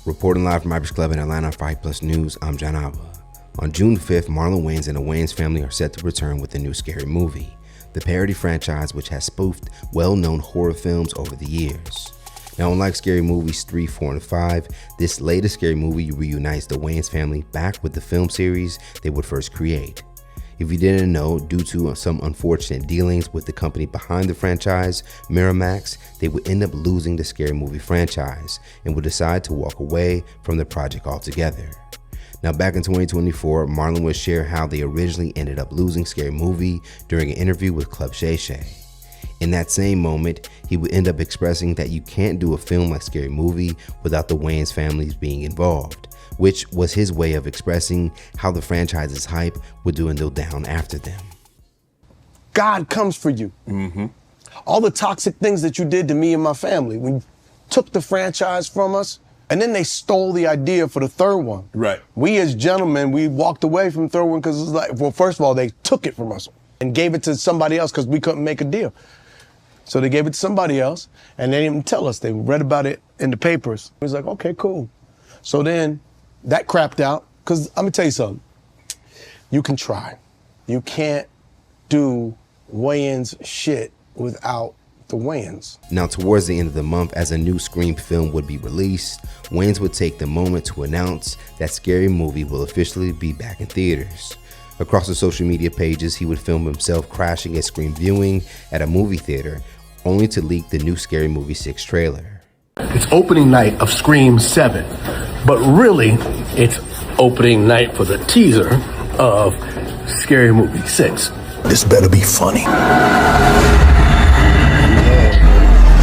Reporting live from Irish Club in Atlanta for Hype Plus News, I'm John Alba. On June 5th, Marlon Wayans and the Wayans family are set to return with a new Scary Movie, the parody franchise which has spoofed well-known horror films over the years. Now, unlike Scary Movies 3, 4, and 5, this latest Scary Movie reunites the Wayans family back with the film series they would first create. If you didn't know, due to some unfortunate dealings with the company behind the franchise, Miramax, they would end up losing the Scary Movie franchise and would decide to walk away from the project altogether. Now, back in 2024, Marlon would share how they originally ended up losing Scary Movie during an interview with Club Shay Shay. In that same moment, he would end up expressing that you can't do a film like Scary Movie without the Wayans families being involved, which was his way of expressing how the franchise's hype would dwindle down after them. God comes for you. All the toxic things that you did to me and my family, when you took the franchise from us, and then they stole the idea for the third one. Right. We as gentlemen, we walked away from the third one because it was like, well, first of all, they took it from us and gave it to somebody else because we couldn't make a deal. So they gave it to somebody else, and they didn't tell us. They read about it in the papers. It was like, okay, cool. So then that crapped out, because I'm gonna tell you something. You can try. You can't do Wayans shit without the Wayans. Now, towards the end of the month, as a new Scream film would be released, Wayans would take the moment to announce that Scary Movie will officially be back in theaters. Across the social media pages, he would film himself crashing a Scream viewing at a movie theater, only to leak the new Scary Movie 6 trailer. It's opening night of Scream 7, but really, it's opening night for the teaser of Scary Movie 6. This better be funny.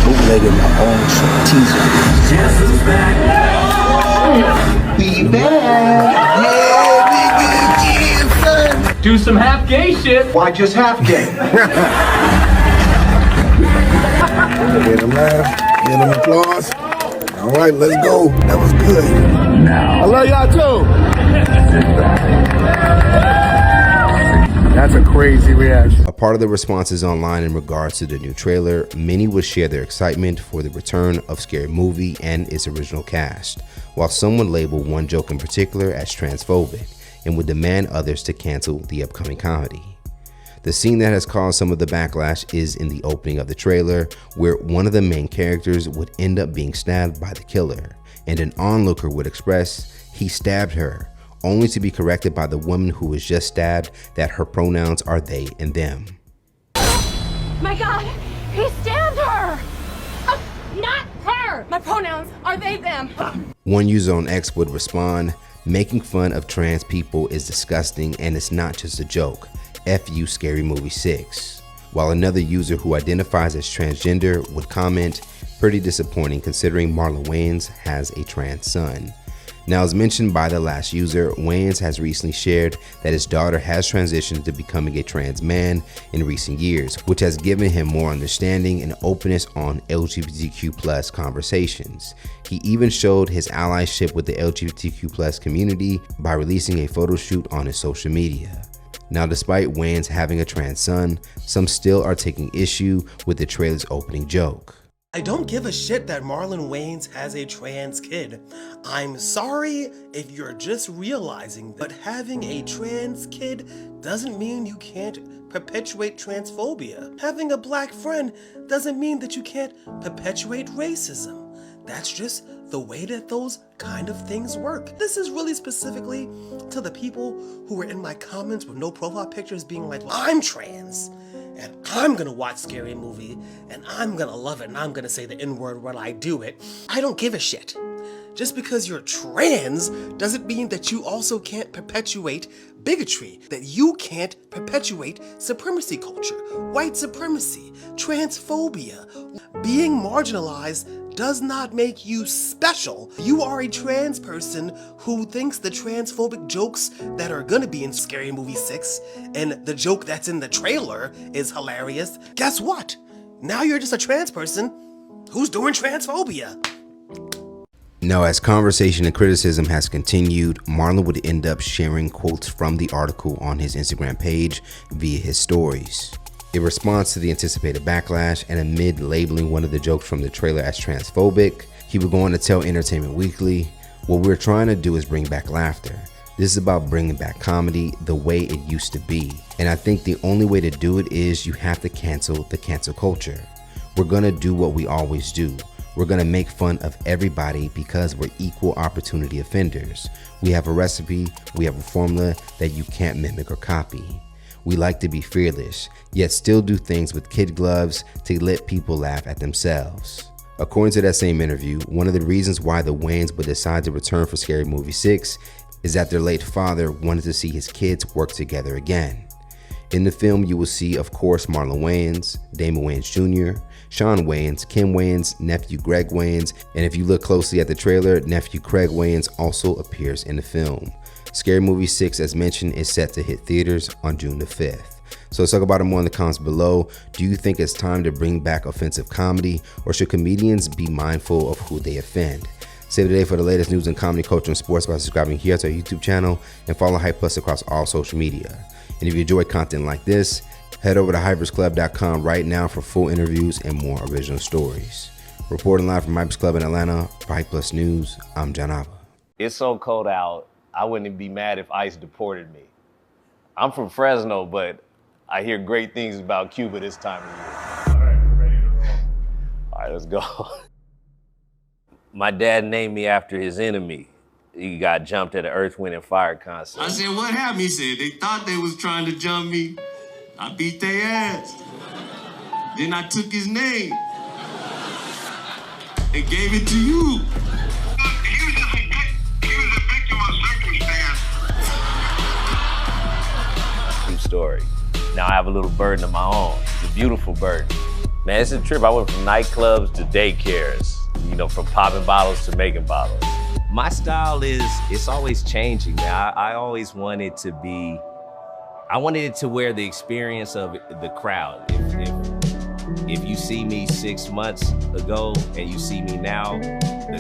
Bootlegging my own teaser. Yes, it's back. We back. Yeah, son. Do some half gay shit. Why just half gay? Get them laugh, get them applause. All right, let's go. That was good. I love y'all too. That's a crazy reaction. A part of the responses online in regards to the new trailer, many would share their excitement for the return of Scary Movie and its original cast, while some would label one joke in particular as transphobic and would demand others to cancel the upcoming comedy. The scene that has caused some of the backlash is in the opening of the trailer, where one of the main characters would end up being stabbed by the killer, and an onlooker would express he stabbed her, only to be corrected by the woman who was just stabbed that her pronouns are they and them. My God, he stabbed her! Not her! My pronouns are they, them. One user on X would respond, making fun of trans people is disgusting and it's not just a joke. F you Scary Movie 6. While another user who identifies as transgender would comment, pretty disappointing considering Marlon Wayans has a trans son. Now, as mentioned by the last user, Wayans has recently shared that his daughter has transitioned to becoming a trans man in recent years, which has given him more understanding and openness on LGBTQ+ conversations. He even showed his allyship with the LGBTQ+ community by releasing a photo shoot on his social media. Now, despite Wayans having a trans son, some still are taking issue with the trailer's opening joke. I don't give a shit that Marlon Wayans has a trans kid. I'm sorry if you're just realizing, but having a trans kid doesn't mean you can't perpetuate transphobia. Having a black friend doesn't mean that you can't perpetuate racism. That's just the way that those kind of things work. This is really specifically to the people who were in my comments with no profile pictures being like, well, I'm trans and I'm gonna watch Scary Movie and I'm gonna love it and I'm gonna say the N-word when I do it. I don't give a shit. Just because you're trans doesn't mean that you also can't perpetuate bigotry, that you can't perpetuate supremacy culture, white supremacy, transphobia. Being marginalized does not make you special. You are a trans person who thinks the transphobic jokes that are gonna be in Scary Movie 6 and the joke that's in the trailer is hilarious. Guess what? Now you're just a trans person who's doing transphobia. Now, as conversation and criticism has continued, Marlon would end up sharing quotes from the article on his Instagram page via his stories. In response to the anticipated backlash and amid labeling one of the jokes from the trailer as transphobic, he would go on to tell Entertainment Weekly, What we're trying to do is bring back laughter. This is about bringing back comedy the way it used to be. And I think the only way to do it is you have to cancel the cancel culture. We're gonna do what we always do. We're gonna make fun of everybody because we're equal opportunity offenders. We have a recipe, we have a formula that you can't mimic or copy. We like to be fearless, yet still do things with kid gloves to let people laugh at themselves. According to that same interview, one of the reasons why the Wayans would decide to return for Scary Movie 6 is that their late father wanted to see his kids work together again. In the film, you will see, of course, Marlon Wayans, Damon Wayans Jr., Sean Wayans, Kim Wayans, nephew Greg Wayans, and if you look closely at the trailer, nephew Craig Wayans also appears in the film. Scary Movie 6, as mentioned, is set to hit theaters on June the 5th. So let's talk about it more in the comments below. Do you think it's time to bring back offensive comedy, or should comedians be mindful of who they offend? Save the day for the latest news in comedy, culture, and sports by subscribing here to our YouTube channel and follow Hype Plus across all social media. And if you enjoy content like this, head over to hypersclub.com right now for full interviews and more original stories. Reporting live from Hypers Club in Atlanta for Hype Plus News, I'm John Abba. It's so cold out, I wouldn't be mad if ICE deported me. I'm from Fresno, but I hear great things about Cuba this time of year. All right, we're ready to roll. All right, let's go. My dad named me after his enemy. He got jumped at an Earth, Wind, and Fire concert. I said, what happened? He said, they thought they was trying to jump me. I beat their ass. Then I took his name and gave it to you. He was a victim of circumstance. True story. Now I have a little burden of my own. It's a beautiful burden. Man, it's a trip. I went from nightclubs to daycares, you know, from popping bottles to making bottles. My style it's always changing, man. I always wanted to be, I wanted it to wear the experience of the crowd. If you see me 6 months ago and you see me now,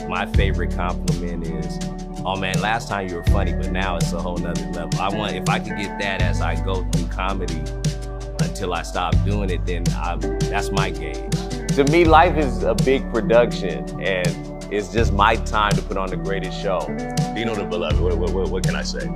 my favorite compliment is, oh man, last time you were funny, but now it's a whole nother level. If I could get that as I go through comedy until I stop doing it, then that's my gauge. To me, life is a big production, and it's just my time to put on the greatest show. Dino the Beloved, what can I say?